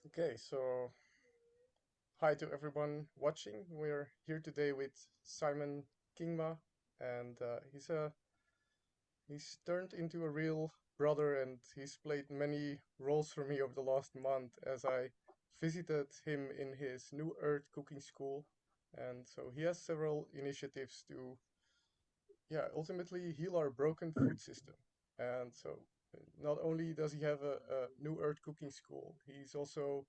Okay, so hi to everyone watching. We're here today with Simon Kingma, and he's turned into a real brother, and he's played many roles for me over the last month as I visited him in his New Earth cooking school, and so he has several initiatives to, yeah, ultimately heal our broken food system, and so. Not only does he have a New Earth cooking school, he's also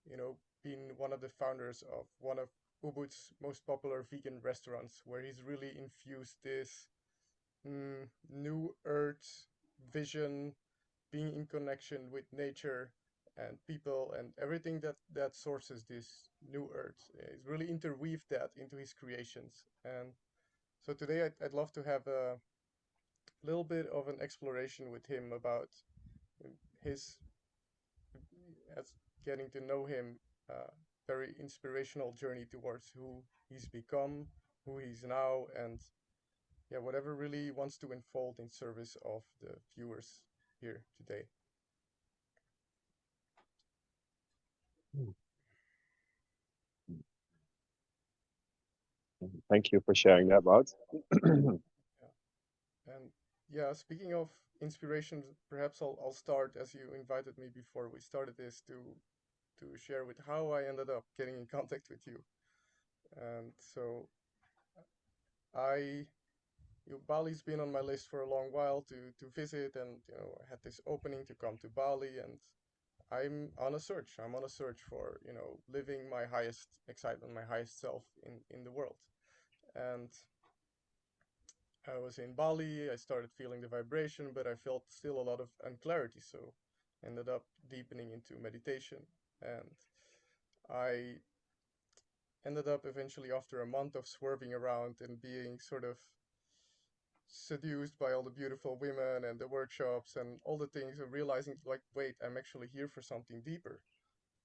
you know, been one of the founders of one of Ubud's most popular vegan restaurants, where he's really infused this new earth vision, being in connection with nature and people and everything that sources this new earth. He's really interweaved that into his creations. And so today I'd love to have a little bit of an exploration with him about his as getting to know him, very inspirational journey towards who he's become, who he's now, and yeah, whatever really wants to unfold in service of the viewers here today. Thank you for sharing that, Bart. Yeah. And yeah, speaking of inspirations, perhaps I'll start as you invited me before we started this to share with how I ended up getting in contact with you. And so I Bali's been on my list for a long while to visit, and I had this opening to come to Bali, and I'm on a search. I'm on a search for living my highest excitement, my highest self in the world. And I was in Bali. I started feeling the vibration, but I felt still a lot of unclarity. So ended up deepening into meditation, and I ended up eventually after a month of swerving around and being sort of seduced by all the beautiful women and the workshops and all the things and realizing like wait, I'm actually here for something deeper.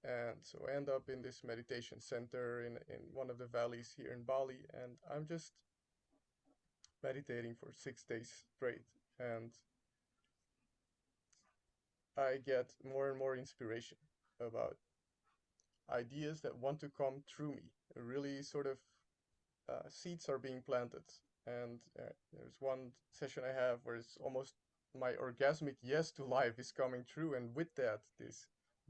And so I end up in this meditation center in one of the valleys here in Bali, and I'm just meditating for 6 days straight, and I get more and more inspiration about ideas that want to come through me. Really sort of seeds are being planted. And there's one session I have where it's almost my orgasmic yes to life is coming true. And with that, this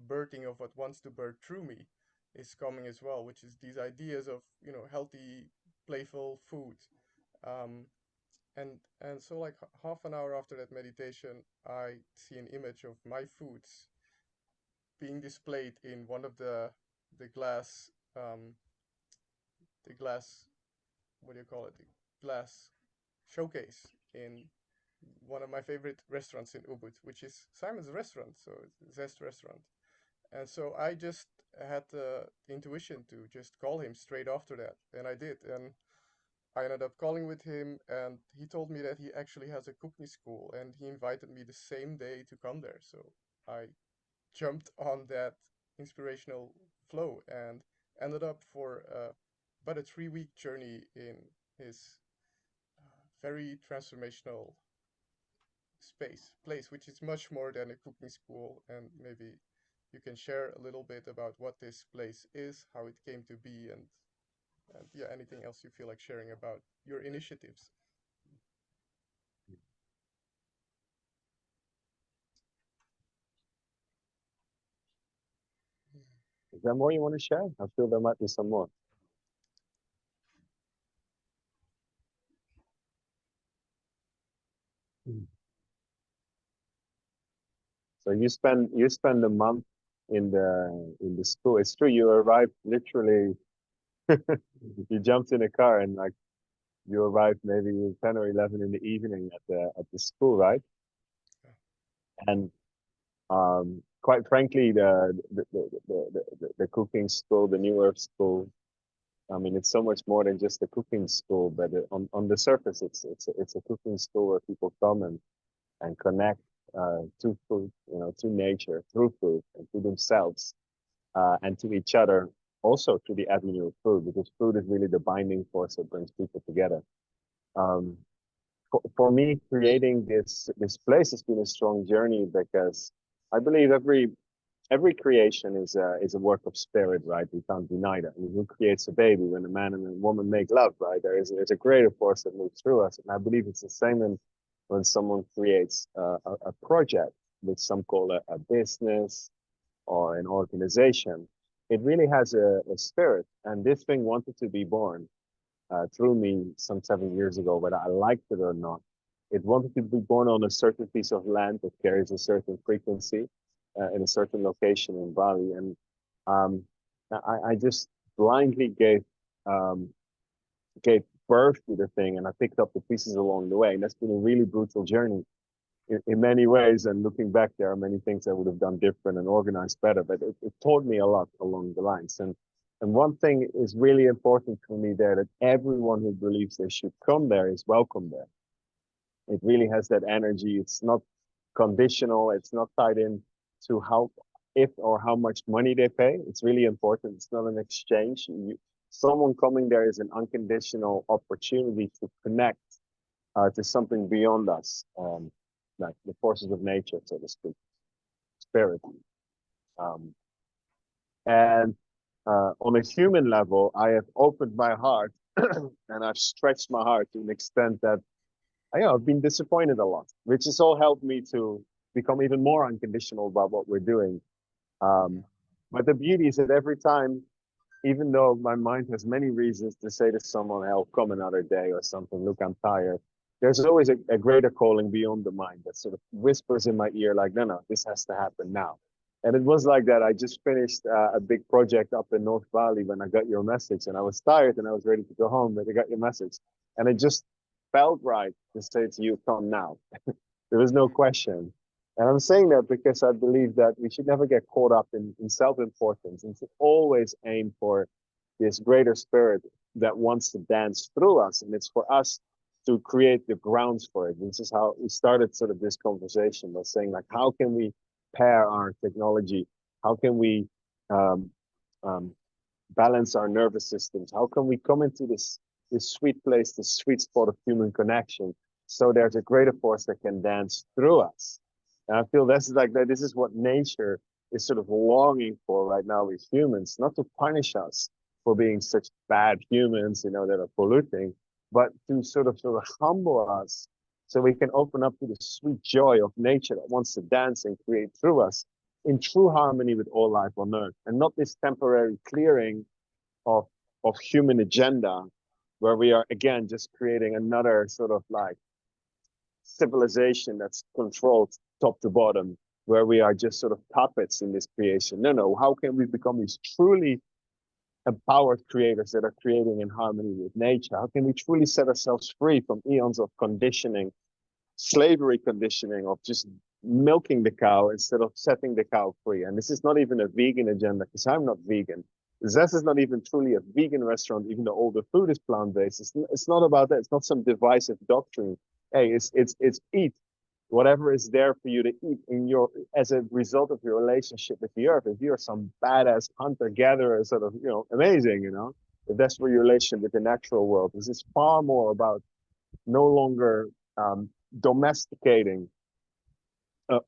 birthing of what wants to birth through me is coming as well, which is these ideas of, healthy, playful food. Um, and so like half an hour after that meditation, I see an image of my foods being displayed in one of the glass the glass what do you call it, the glass showcase in one of my favorite restaurants in Ubud, which is Simon's restaurant, so it's Zest Restaurant. And so I just had the intuition to just call him straight after that, and I did. And I ended up calling with him, and he told me that he actually has a cooking school, and he invited me the same day to come there. So I jumped on that inspirational flow and ended up for about a 3-week journey in his very transformational place, which is much more than a cooking school. And maybe you can share a little bit about what this place is, how it came to be, and yeah, anything else you feel like sharing about your initiatives. Is there more you want to share? I feel there might be some more. Mm. So you spend a month in the school. It's true. You arrived literally. You jumped in a car and like you arrived maybe 10 or 11 in the evening at the school, right? Yeah. And quite frankly, the cooking school, the New Earth school. I mean, it's so much more than just a cooking school, but on the surface, it's a cooking school where people come and connect to food, to nature, through food, and to themselves, and to each other, also through the avenue of food, because food is really the binding force that brings people together. Um, for me, creating this place has been a strong journey because I believe every every creation is a work of spirit, right? We can't deny that. I mean, who creates a baby? When a man and a woman make love, right? There's a greater force that moves through us, and I believe it's the same when someone creates a project, which some call a business or an organization. It really has a spirit, and this thing wanted to be born through me some 7 years ago, whether I liked it or not. It wanted to be born on a certain piece of land that carries a certain frequency in a certain location in Bali. And um, I just blindly um, gave birth to the thing, and I picked up the pieces along the way. And that's been a really brutal journey in many ways. And looking back, there are many things I would have done different and organized better, but it taught me a lot along the lines. And one thing is really important for me there, that everyone who believes they should come there is welcome there. It really has that energy. It's not conditional. It's not tied in to how, if or how much money they pay. It's really important. It's not an exchange. Someone coming there is an unconditional opportunity to connect to something beyond us, like the forces of nature, so to speak, spirit. Um, and on a human level, I have opened my heart and I've stretched my heart to an extent that I've been disappointed a lot, which has all helped me to become even more unconditional about what we're doing. Um, but the beauty is that every time, even though my mind has many reasons to say to someone, "I'll come another day" or something, "Look, I'm tired," there's always a greater calling beyond the mind that sort of whispers in my ear, like, "No, no, this has to happen now." And it was like that. I just finished a big project up in North Bali when I got your message, and I was tired and I was ready to go home, but I got your message, and it just felt right to say to you, "Come now." There was no question. And I'm saying that because I believe that we should never get caught up in self-importance and should always aim for this greater spirit that wants to dance through us. And it's for us to create the grounds for it. This is how we started sort of this conversation by saying, like, how can we pair our technology? How can we um, um, balance our nervous systems? How can we come into this sweet place, this sweet spot of human connection, so there's a greater force that can dance through us? And I feel this is like that. This is what nature is sort of longing for right now with humans, not to punish us for being such bad humans, that are polluting, but to sort of humble us so we can open up to the sweet joy of nature that wants to dance and create through us in true harmony with all life on earth, and not this temporary clearing of of human agenda where we are again just creating another sort of like civilization that's controlled top to bottom, where we are just sort of puppets in this creation. No, no, how can we become these truly empowered creators that are creating in harmony with nature? How can we truly set ourselves free from eons of conditioning, slavery conditioning, of just milking the cow instead of setting the cow free? And this is not even a vegan agenda, because I'm not vegan. Zest is not even truly a vegan restaurant, even though all the food is plant-based. It's not about that. It's not some divisive doctrine. Hey, it's eat whatever is there for you to eat in your as a result of your relationship with the earth. If you're some badass hunter-gatherer, sort of, amazing, if that's for your relationship with the natural world. This is far more about no longer domesticating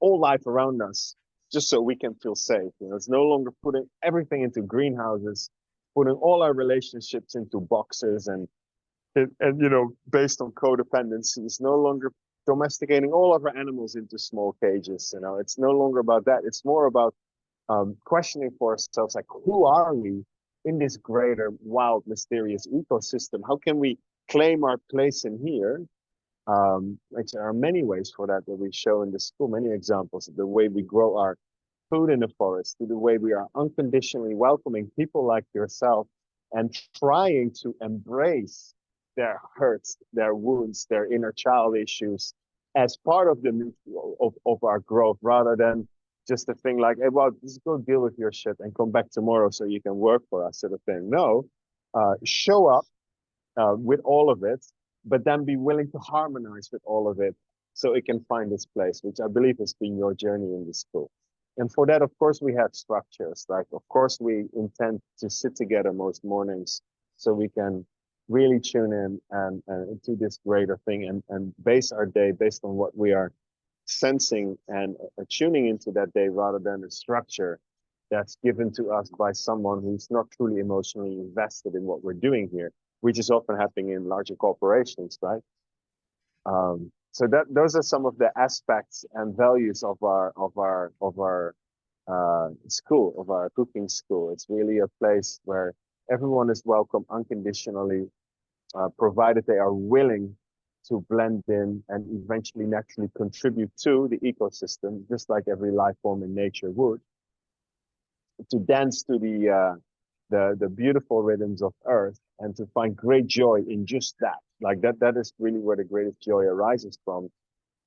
all life around us just so we can feel safe. It's no longer putting everything into greenhouses, putting all our relationships into boxes and based on codependency. It's no longer domesticating all of our animals into small cages. It's no longer about that. It's more about questioning for ourselves, like, who are we in this greater, wild, mysterious ecosystem? How can we claim our place in here? Like, there are many ways for that we show in the school, many examples of the way we grow our food in the forest, to the way we are unconditionally welcoming people like yourself and trying to embrace their hurts, their wounds, their inner child issues as part of the of our growth, rather than just a thing like, "Hey, well, just go deal with your shit and come back tomorrow so you can work for us," sort of thing. No, show up with all of it, but then be willing to harmonize with all of it so it can find its place, which I believe has been your journey in the school. And for that, of course, we have structures. Like, of course, we intend to sit together most mornings so we can really tune in and to this greater thing and base our day based on what we are sensing and tuning into that day, rather than a structure that's given to us by someone who's not truly emotionally invested in what we're doing here, which is often happening in larger corporations, right? So that those are some of the aspects and values of our school, of our cooking school. It's really a place where everyone is welcome unconditionally, provided they are willing to blend in and eventually naturally contribute to the ecosystem, just like every life form in nature would, to dance to the beautiful rhythms of earth and to find great joy in just that. Like that is really where the greatest joy arises from,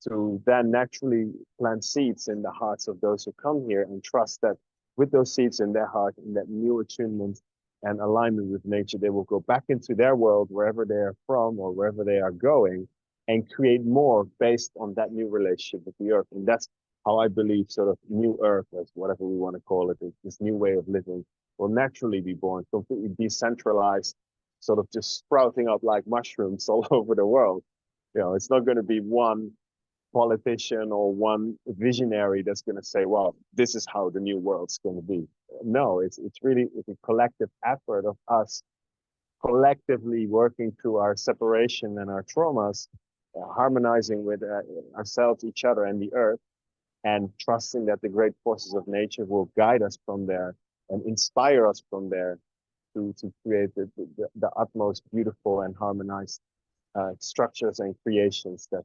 to then naturally plant seeds in the hearts of those who come here and trust that with those seeds in their heart, in that new attunement and alignment with nature, they will go back into their world, wherever they are from or wherever they are going, and create more based on that new relationship with the earth. And that's how I believe sort of new earth, as whatever we want to call it, this new way of living will naturally be born, completely decentralized, sort of just sprouting up like mushrooms all over the world. It's not going to be one politician or one visionary that's going to say, well, this is how the new world's going to be. No, it's a collective effort of us collectively working through our separation and our traumas, harmonizing with ourselves, each other, and the earth, and trusting that the great forces of nature will guide us from there and inspire us from there to create the utmost beautiful and harmonized structures and creations that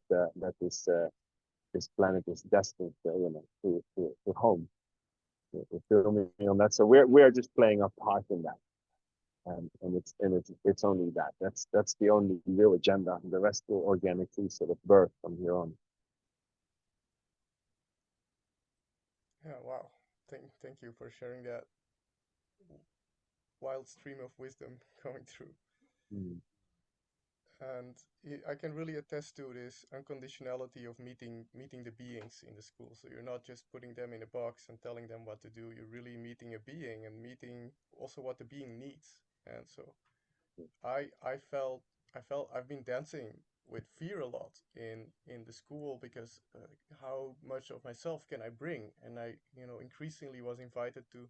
this planet is destined to, to home. You feel me on that? So we're just playing a part in that, and it's only that. That's the only real agenda. The rest will organically sort of birth from here on. Yeah, wow. Thank you for sharing that wild stream of wisdom coming through. Mm. And I can really attest to this unconditionality of meeting the beings in the school. So you're not just putting them in a box and telling them what to do. You're really meeting a being and meeting also what the being needs. And so I felt I've been dancing with fear a lot in the school because how much of myself can I bring? And I increasingly was invited to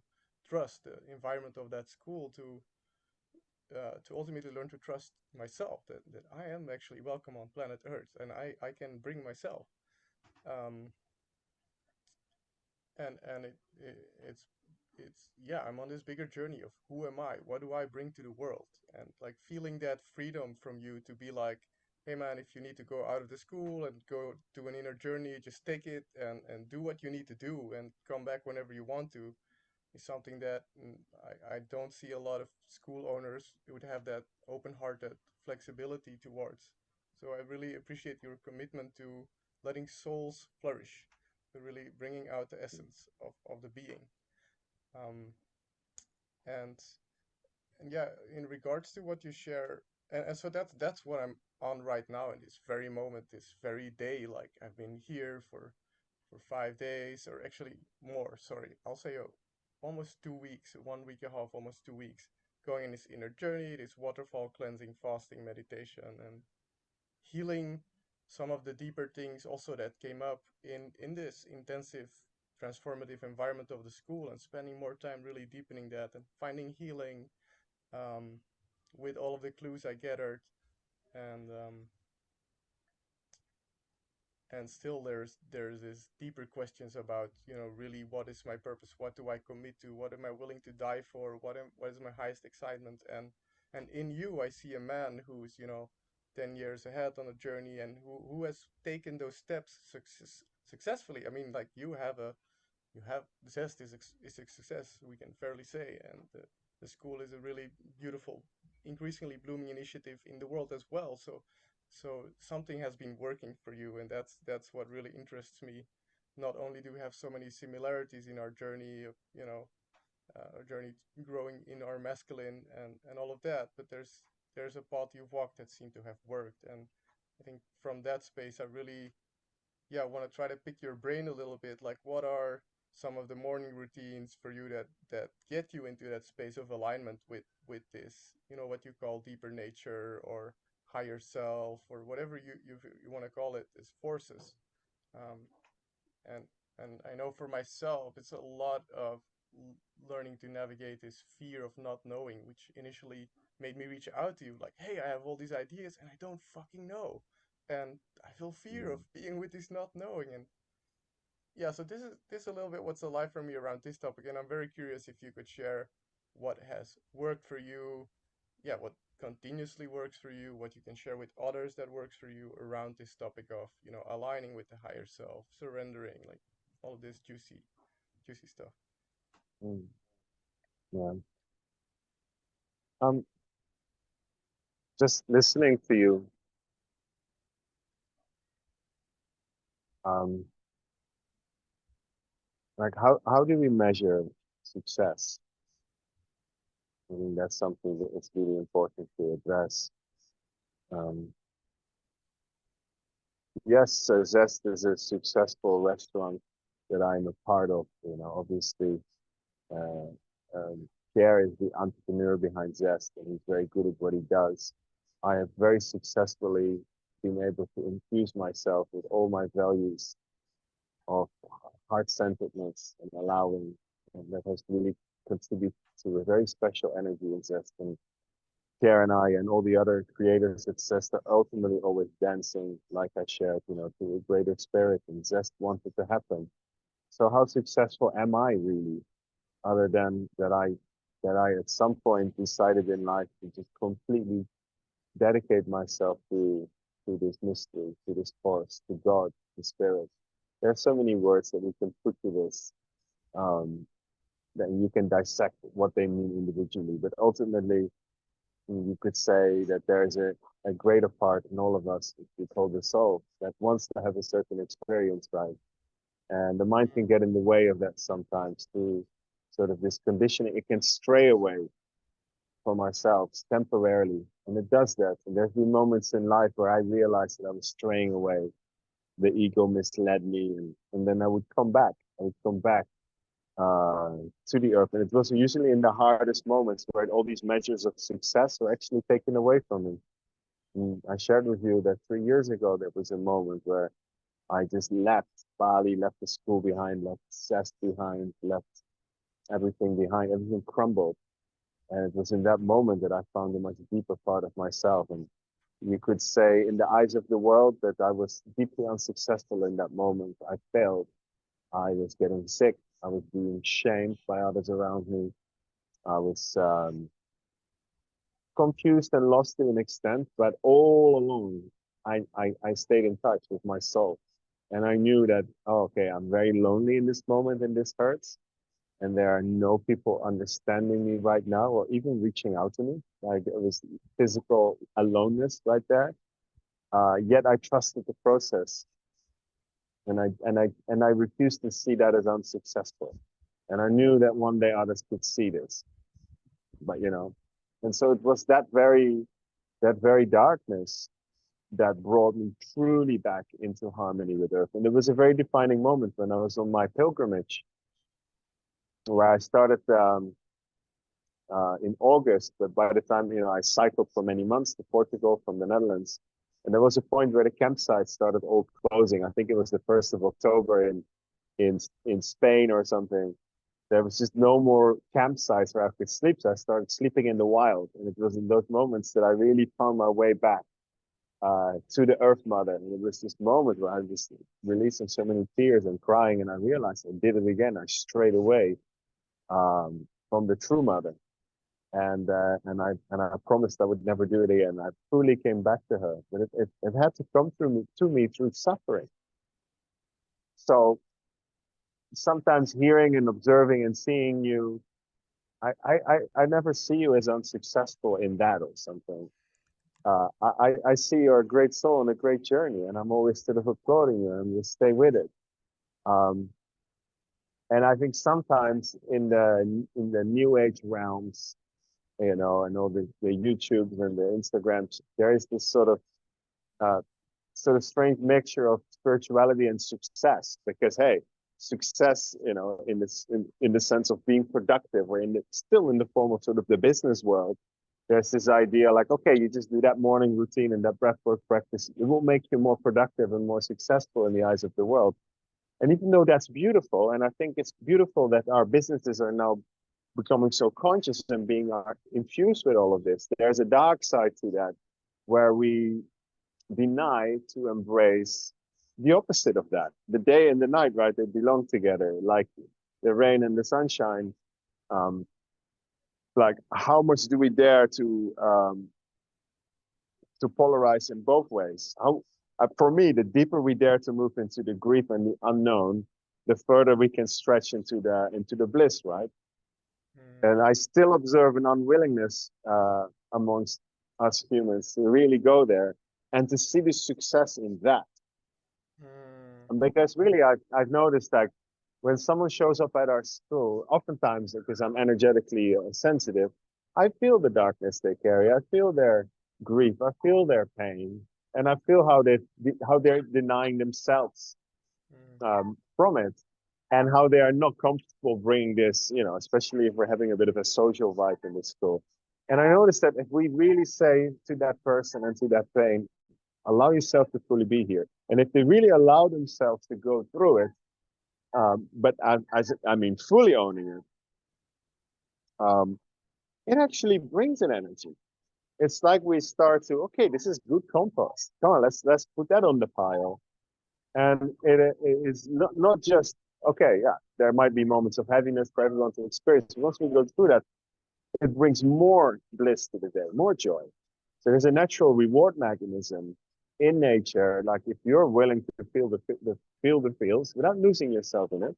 trust the environment of that school to ultimately learn to trust myself, that I am actually welcome on planet Earth and I can bring myself. Um, and it's yeah, I'm on this bigger journey of who am I? What do I bring to the world? And like feeling that freedom from you to be like, hey man, if you need to go out of the school and go do an inner journey, just take it and do what you need to do and come back whenever you want to is something that I don't see a lot of school owners who would have that open-hearted flexibility towards. So I really appreciate your commitment to letting souls flourish, to really bringing out the essence of the being. Um, and and yeah, in regards to what you share, and so that's what I'm on right now in this very moment, this very day. Like I've been here for 5 days, or actually more. Sorry, I'll say almost 2 weeks, 1 week and a half, almost 2 weeks, going in this inner journey, this waterfall cleansing, fasting, meditation, and healing some of the deeper things also that came up in this intensive transformative environment of the school, and spending more time really deepening that and finding healing um, with all of the clues I gathered, and and still there's this deeper questions about really what is my purpose, what do I commit to, what am I willing to die for, what is my highest excitement, and in you I see a man who's 10 years ahead on a journey, and who has taken those steps successfully. I mean, like you have Zest is a success, we can fairly say, and the school is a really beautiful, increasingly blooming initiative in the world as well. So something has been working for you, and that's what really interests me. Not only do we have so many similarities in our journey of our journey growing in our masculine and all of that, but there's a path you've walked that seemed to have worked, and I think from that space I really yeah, I want to try to pick your brain a little bit. Like, what are some of the morning routines for you that get you into that space of alignment with this, what you call deeper nature or higher self or whatever you want to call it, as forces. Um, and and I know for myself, it's a lot of learning to navigate this fear of not knowing, which initially made me reach out to you like, hey, I have all these ideas and I don't fucking know. And I feel fear of Mm, being with this not knowing. And yeah, so this is a little bit what's alive for me around this topic, and I'm very curious if you could share what has worked for you, yeah, what continuously works for you, what you can share with others that works for you around this topic of, aligning with the higher self, surrendering, like all of this juicy stuff. mm, yeah. Um, just listening to you, um, like how do we measure success? I mean, that's something that is really important to address. Um, yes, Zest is a successful restaurant that I'm a part of. Obviously, uh, Pierre is the entrepreneur behind Zest, and he's very good at what he does. I have very successfully been able to infuse myself with all my values of heart-centeredness and allowing, and that has really contributed to a very special energy in Zest. And Pierre and I and all the other creators at Zest are ultimately always dancing, like I shared, to a greater spirit, and Zest wanted to happen. So how successful am I really, other than that I at some point decided in life to just completely dedicate myself to this mystery, to this force, to God, to spirit. There are so many words that we can put to this, um, that you can dissect what they mean individually, but ultimately you could say that there is a greater part in all of us, which we call the soul, that wants to have a certain experience, right? And the mind can get in the way of that sometimes through sort of this conditioning. It can stray away from ourselves temporarily. And it does that. And there's been moments in life where I realized that I was straying away. The ego misled me. And then I would come back. I would come back to the earth. And it was usually in the hardest moments where all these measures of success were actually taken away from me. And I shared with you that 3 years ago, there was a moment where I just left Bali, left the school behind, left Zest behind, left everything behind. Everything crumbled. And it was in that moment that I found a much deeper part of myself. And you could say, in the eyes of the world, that I was deeply unsuccessful in that moment. I failed. I was getting sick. I was being shamed by others around me. I was confused and lost to an extent, but all along, I stayed in touch with my soul. And I knew that, oh, okay, I'm very lonely in this moment and this hurts. And there are no people understanding me right now or even reaching out to me. Like it was physical aloneness right there. Yet I trusted the process, and I refused to see that as unsuccessful. And I knew that one day others could see this, but and so it was that very darkness that brought me truly back into harmony with Earth. And it was a very defining moment when I was on my pilgrimage, where I started in August, but by the time I cycled for many months to Portugal from the Netherlands, and there was a point where the campsites started all closing. I think it was the 1st of October in Spain or something. There was just no more campsites where I could sleep, so I started sleeping in the wild. And it was in those moments that I really found my way back to the Earth Mother. And it was this moment where I was releasing so many tears and crying, and I realized I did it again. I strayed away from the true Mother, and I promised I would never do it again. I truly came back to her, but it had to come to me through suffering. So sometimes hearing and observing and seeing you, I never see you as unsuccessful in that or something. I see you're a great soul and a great journey, and I'm always sort of applauding you, and you stay with it. Um, and I think sometimes in the new age realms, and all the YouTubes and the Instagrams, there is this uh, strange mixture of spirituality and success. Because hey, success, in the sense of being productive, or still in the form of sort of the business world, there's this idea like, okay, you just do that morning routine and that breathwork practice. It will make you more productive and more successful in the eyes of the world. And even though that's beautiful, and I think it's beautiful that our businesses are now becoming so conscious and being infused with all of this, there's a dark side to that where we deny to embrace the opposite of that. The day and the night, right? They belong together, like the rain and the sunshine. Um, like how much do we dare to polarize in both ways? How, for me, the deeper we dare to move into the grief and the unknown, the further we can stretch into the bliss, right? Mm. And I still observe an unwillingness amongst us humans to really go there and to see the success in that. Mm. And because really, I've noticed that when someone shows up at our school, oftentimes because I'm energetically sensitive, I feel the darkness they carry. I feel their grief. I feel their pain, and I feel how they're denying themselves Mm. from it, and how they are not comfortable bringing this. You know, especially if we're having a bit of a social vibe in the school. And I noticed that if we really say to that person and to that pain, allow yourself to fully be here. And if they really allow themselves to go through it, but as I mean, fully owning it, um, it actually brings an energy. It's like we start to, okay, this is good compost. Come on, let's put that on the pile. And it is not just okay. Yeah, there might be moments of heaviness for everyone to experience. Once we go through that, it brings more bliss to the day, more joy. So there's a natural reward mechanism in nature. Like if you're willing to feel the feels without losing yourself in it,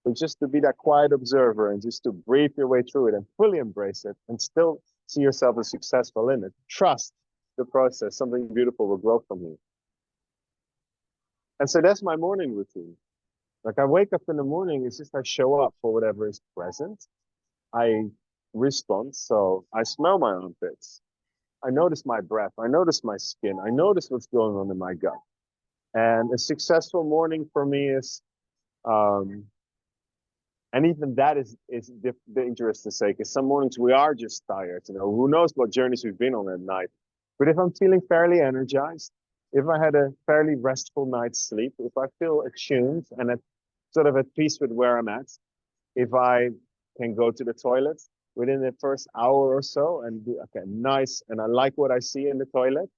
but just to be that quiet observer and just to breathe your way through it and fully embrace it and still see yourself as successful in it. Trust the process. Something beautiful will grow from you. And so that's my morning routine. Like I wake up in the morning, it's just I show up for whatever is present. I respond. So I smell my armpits. I notice my breath. I notice my skin. I notice what's going on in my gut. And a successful morning for me is, um, and even that is dangerous to say because some mornings we are just tired. You know, who knows what journeys we've been on at night. But if I'm feeling fairly energized, if I had a fairly restful night's sleep, if I feel attuned and sort of at peace with where I'm at, if I can go to the toilet within the first hour or so and do okay, nice, and I like what I see in the toilet,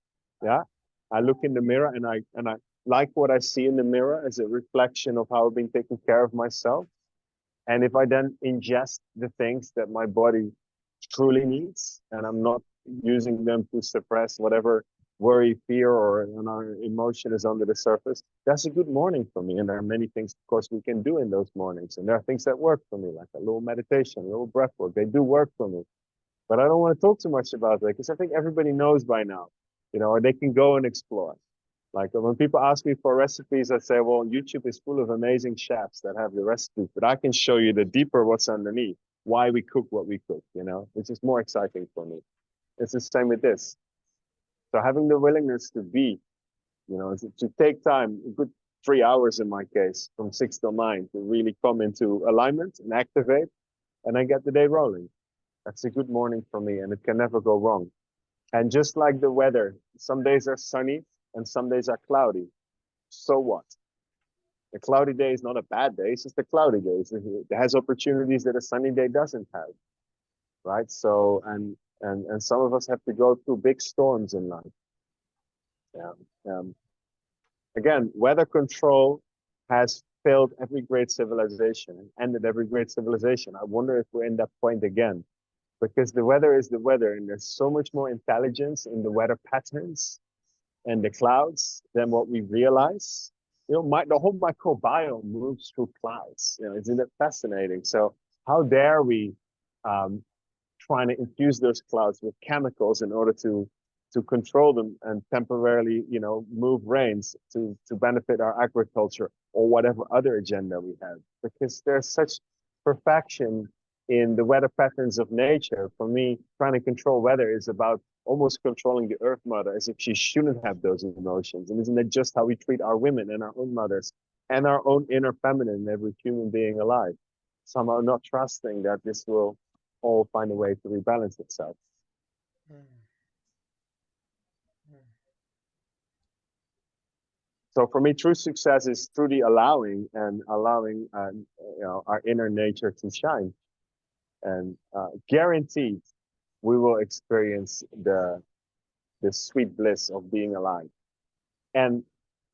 yeah, I look in the mirror and I like what I see in the mirror as a reflection of how I've been taking care of myself. And if I then ingest the things that my body truly needs, and I'm not using them to suppress whatever worry, fear, or emotion is under the surface, that's a good morning for me. And there are many things, of course, we can do in those mornings. And there are things that work for me, like a little meditation, a little breath work. They do work for me. But I don't want to talk too much about that because I think everybody knows by now, you know, or they can go and explore. Like when people ask me for recipes, I say, well, YouTube is full of amazing chefs that have the recipes, but I can show you the deeper what's underneath, why we cook what we cook, you know, which is more exciting for me. It's the same with this. So having the willingness to be, you know, to take time, a good 3 hours in my case, from 6 till 9, to really come into alignment and activate, and then get the day rolling. That's a good morning for me, and it can never go wrong. And just like the weather, some days are sunny and some days are cloudy. So what? A cloudy day is not a bad day. It's just a cloudy day. It has opportunities that a sunny day doesn't have, right? So, and some of us have to go through big storms in life. Yeah. Again, weather control has failed every great civilization and ended every great civilization. I wonder if we're in that point again, because the weather is the weather, and there's so much more intelligence in the weather patterns and the clouds than what we realize. You know, the whole microbiome moves through clouds. You know, isn't it fascinating? So how dare we um, trying to infuse those clouds with chemicals in order to control them and temporarily, you know, move rains to benefit our agriculture or whatever other agenda we have. Because there's such perfection in the weather patterns of nature. For me, trying to control weather is about almost controlling the earth mother as if she shouldn't have those emotions. And isn't that just how we treat our women and our own mothers and our own inner feminine, every human being alive? Somehow not trusting that this will all find a way to rebalance itself. Mm. Mm. So for me, true success is truly allowing our inner nature to shine, and guaranteed we will experience the sweet bliss of being alive. And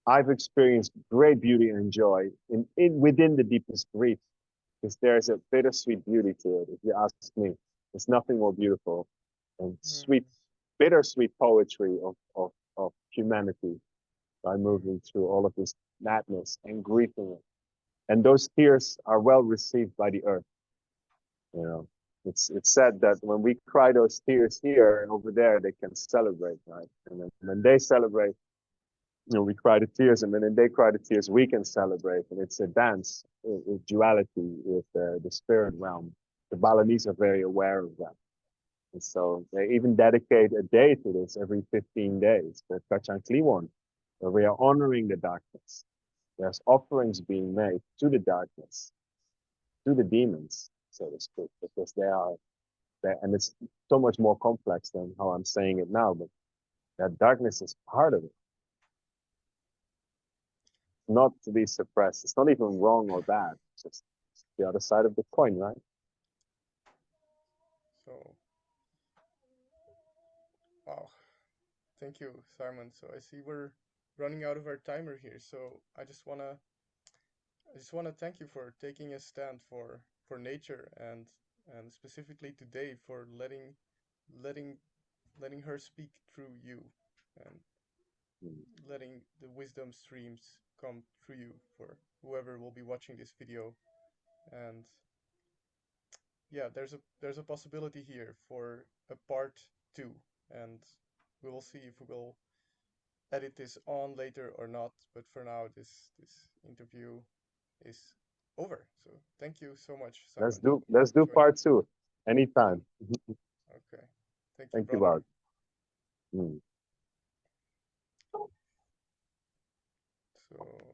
I've experienced great beauty and joy in within the deepest grief, because there's a bittersweet beauty to it. If you ask me, there's nothing more beautiful and sweet, Mm-hmm. bittersweet poetry of humanity by moving through all of this madness and grief in it. And those tears are well received by the earth. You know, it's said that when we cry those tears here and over there, they can celebrate, right? And then when they celebrate, we cry the tears, and when they cry the tears, we can celebrate. And it's a dance with duality with the spirit realm. The Balinese are very aware of that. And so they even dedicate a day to this every 15 days for Kacang Kliwon, where we are honoring the darkness. There's offerings being made to the darkness, to the demons, so to speak, because they are there. And it's so much more complex than how I'm saying it now, but that darkness is part of it, not to be suppressed. It's not even wrong or bad. It's just the other side of the coin, right? So, wow. Thank you, Simon. So I see we're running out of our timer here. So I just wanna thank you for taking a stand for nature, and specifically today for letting letting her speak through you, and Mm. letting the wisdom streams come through you for whoever will be watching this video. And yeah, there's a possibility here for a part two, and we will see if we will edit this on later or not. But for now, this interview is over. So thank you so much, Let's Simon, do for let's do joining part me. two anytime. Okay, thank you, Thank you, brother. Bart. Mm. So